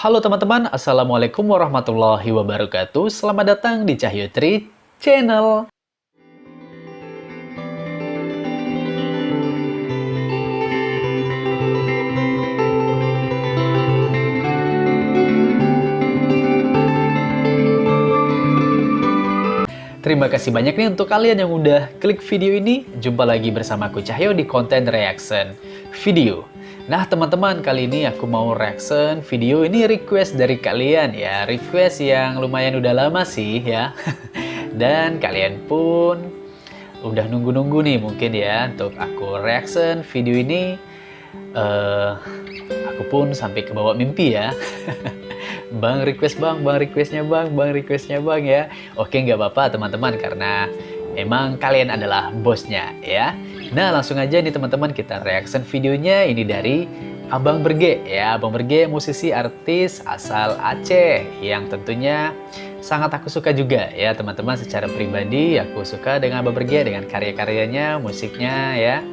Halo teman-teman, Assalamualaikum warahmatullahi wabarakatuh. Selamat datang di Cahyo Tri Channel. Terima kasih banyak nih untuk kalian yang udah klik video ini. Jumpa lagi bersama aku Cahyo di konten reaction video. Nah teman-teman, kali ini aku mau reaction video ini request dari kalian ya. Request yang lumayan udah lama sih ya. Dan kalian pun udah nunggu-nunggu nih mungkin ya untuk aku reaction video ini. Aku pun sampai ke bawah mimpi ya. Bang request bang, bang requestnya bang, bang requestnya bang ya. Oke nggak apa-apa teman-teman, karena emang kalian adalah bosnya ya. Nah langsung aja nih teman-teman, kita reaction videonya ini dari Abang Berge ya. Abang Berge musisi artis asal Aceh yang tentunya sangat aku suka juga ya teman-teman. Secara pribadi aku suka dengan Abang Berge, dengan karya-karyanya, musiknya ya,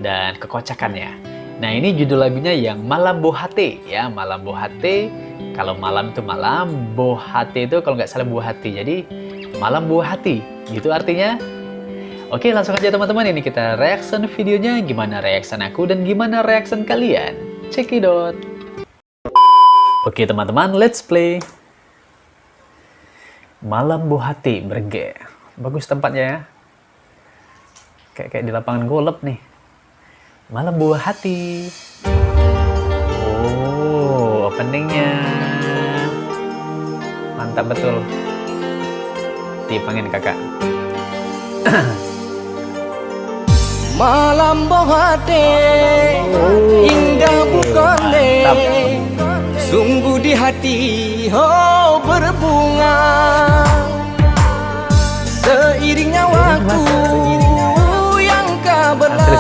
dan kekocakannya. Nah ini judul lagunya yang Malam Bohate ya, Malam Bohate. Kalau malam itu malam, bohate itu kalau nggak salah buah hati. Jadi malam buah hati gitu artinya. Oke langsung aja teman-teman, ini kita reaction videonya. Gimana reaction aku dan gimana reaction kalian? Check it out. Oke teman-teman, let's play. Malam Bohate Berge. Bagus tempatnya ya. Kayak di lapangan golf nih. Malam buah hati. Oh, openingnya mantap betul. Dipangin kakak. Malam bohate indah bukan deh, sungguh di hati oh berbunga. Seiringnya waktu yang kau berlalu,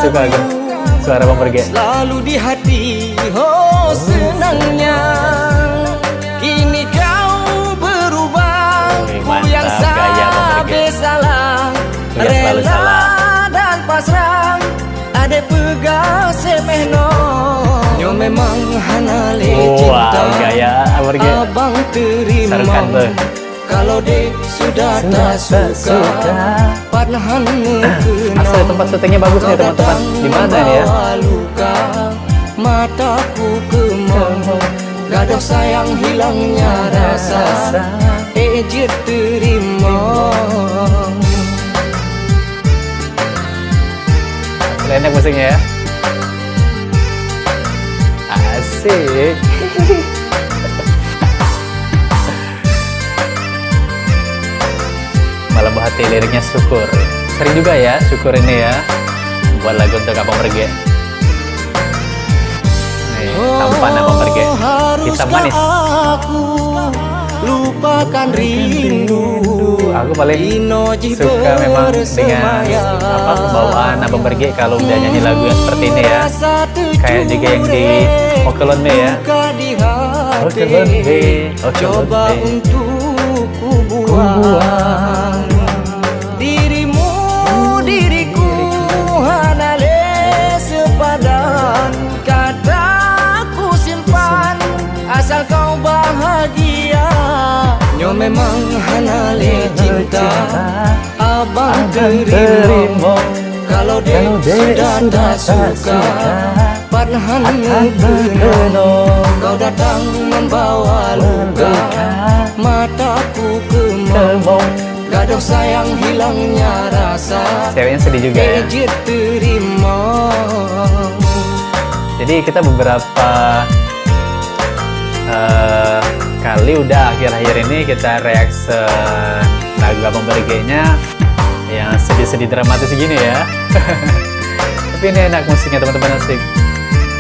suara Bang Berge. selalu di hati oh senangnya. Kini kau berubah, ku yang sampai salah, rela dan pasrah, ade pegang semehno. Nyo memang hanale cinta, gaya Berge. abang terima. Kalau dek sudah tak suka, panahan mengena. Asal tempat syutingnya bagus nih teman-teman. Di mana ya? Luka, mataku kemang, gaduh sayang hilangnya rasa, ejir terima. Enak musiknya ya. Asik. Malam Bohate liriknya syukur. Sering juga ya syukur ini ya. Buat lagu untuk Abang Berge. Nih, tampan Abang Berge. Hitam manis. Aku lupakan rindu. Aku paling suka memang dengan pembawaan Abang Berge kalau udah nyanyi lagu yang seperti ini ya. Kayak juga yang di Okelon Me ya. Okelon Me, coba untuk ku buang dirimu, diriku hanale sepadan. Kataku simpan asal kau bahagia. Nyo memang hanale cinta, abang terima. Kalau dia sudah tak suka, panahan mengena. Kau datang membawa luka, mataku kemang, gaduh sayang hilangnya rasa. Ceweknya sedih juga ya. Ejir terima. Jadi kita beberapa kali udah akhir-akhir ini kita reaction lagu Abang Berge-nya yang sedih-sedih dramatis gini ya. Tapi ini enak musiknya teman-teman, asik.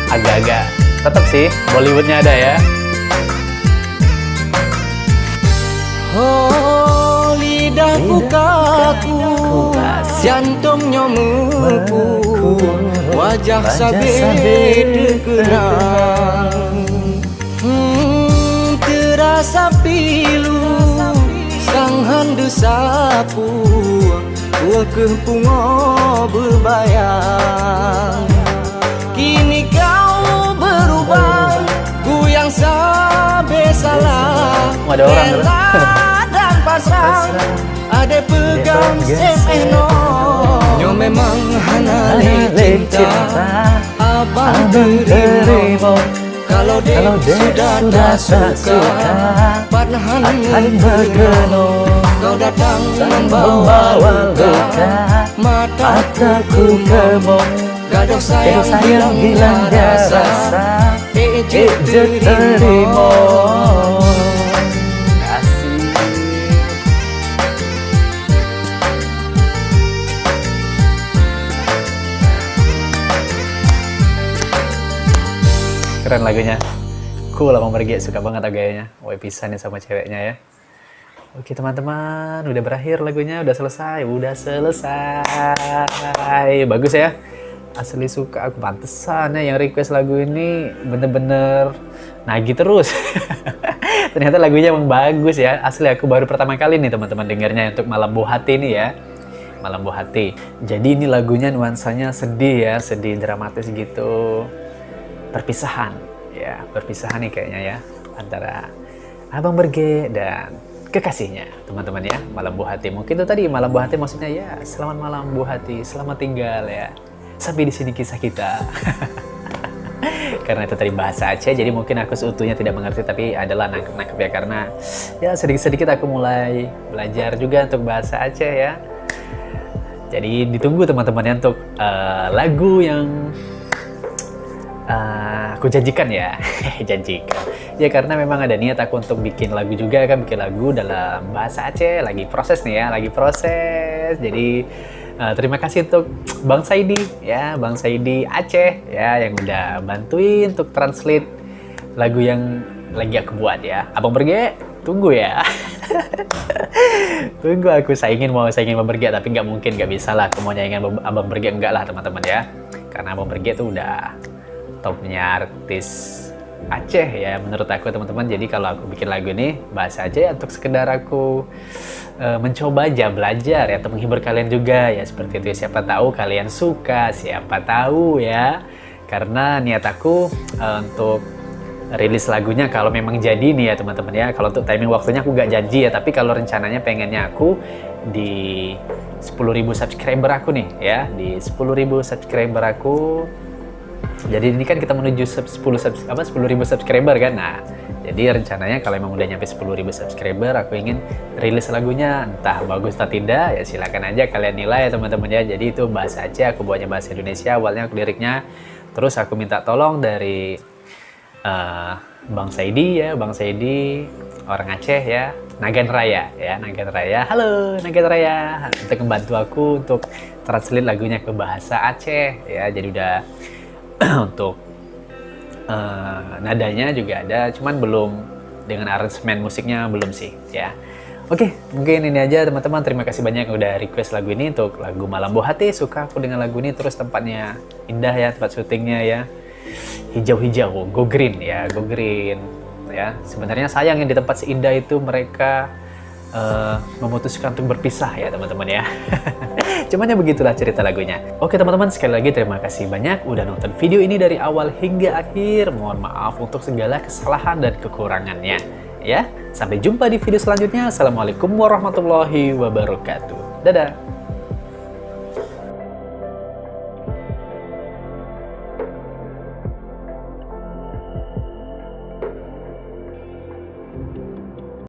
Agak-agak tetap sih Bollywoodnya ada ya. Oh lidahku kaku, jantungnya meku, wajah sabe terkenang. Terasa pilu sang handu sapu, tua kepungo berbayang. Kini kau berubah, ku yang salah salah. Oh, ada orang, Rela dan pasrah. Ade pegang semeno. Nyo memang hana le cinta. Abang terima. Kalau dia sudah suka, panahan bergeno. Kau datang membawa luka, mataku kemong. Gaduh sayang hilang rasa, terima. Keren lagunya, cool Abang Pergi, suka banget gayanya. Woi pisan nih sama ceweknya ya. Oke teman-teman, udah berakhir lagunya, udah selesai, bagus ya. Asli suka aku, pantesan ya yang request lagu ini bener-bener nagih terus. Ternyata lagunya emang bagus ya, asli aku baru pertama kali nih teman-teman dengarnya untuk Malam Buah Hati ini ya. Malam Buah Hati. Jadi ini lagunya nuansanya sedih ya, sedih dramatis gitu. Perpisahan ya, perpisahan nih kayaknya ya antara Abang Berge dan kekasihnya teman-teman ya. Malam Buah Hati, mungkin itu tadi Malam Buah Hati maksudnya ya selamat malam Buah Hati, selamat tinggal ya, sampai di sini kisah kita. Karena itu tadi bahasa Aceh, jadi mungkin aku seutuhnya tidak mengerti, tapi adalah nangkep-nangkep ya, karena ya sedikit-sedikit aku mulai belajar juga untuk bahasa Aceh ya. Jadi ditunggu teman-teman ya untuk lagu yang aku janjikan ya. Janjikan ya, karena memang ada niat aku untuk bikin lagu juga kan, bikin lagu dalam bahasa Aceh. Lagi proses nih ya, lagi proses. Jadi terima kasih untuk Bang Saidi ya, Bang Saidi Aceh ya, yang udah bantuin untuk translate lagu yang lagi aku buat ya. Abang Berge, tunggu ya. Tunggu aku saingin Abang Berge, tapi nggak mungkin, nggak bisa lah aku mau nyaingin Abang Berge, enggak lah teman-teman ya. Karena Abang Berge tuh udah topnya artis Aceh ya menurut aku teman-teman. Jadi kalau aku bikin lagu ini bahasa Aceh untuk sekedar aku mencoba aja belajar ya, atau menghibur kalian juga ya, seperti itu ya. Siapa tahu kalian suka, siapa tahu ya. Karena niat aku untuk rilis lagunya kalau memang jadi nih ya teman-teman ya. Kalau untuk timing waktunya aku gak janji ya, tapi kalau rencananya pengennya aku di 10.000 subscriber aku nih ya, di 10.000 subscriber aku. Jadi ini kan kita menuju 10.000 subscriber kan. Nah, jadi rencananya kalau emang udah nyampe 10.000 subscriber, aku ingin rilis lagunya. Entah bagus atau tidak, ya silakan aja kalian nilai ya teman-teman ya. Jadi itu bahasa Aceh, aku buatnya bahasa Indonesia awalnya aku liriknya. Terus aku minta tolong dari Bang Saidi ya, Bang Saidi orang Aceh ya, Nagan Raya ya, Nagan Raya. Halo Nagan Raya, untuk membantu aku untuk translate lagunya ke bahasa Aceh ya. Jadi udah untuk nadanya juga ada, cuman belum dengan aransemen musiknya belum sih ya. Oke, mungkin ini aja teman-teman. Terima kasih banyak yang udah request lagu ini untuk lagu Malam Buah Hati. Suka aku dengan lagu ini, terus tempatnya indah ya, tempat syutingnya ya. Hijau-hijau, go green ya, go green ya. Sebenarnya sayang yang di tempat seindah itu mereka memutuskan untuk berpisah ya teman-teman ya. Cuman ya begitulah cerita lagunya. Oke teman-teman, sekali lagi terima kasih banyak udah nonton video ini dari awal hingga akhir. Mohon maaf untuk segala kesalahan dan kekurangannya ya. Sampai jumpa di video selanjutnya. Assalamualaikum warahmatullahi wabarakatuh. Dadah.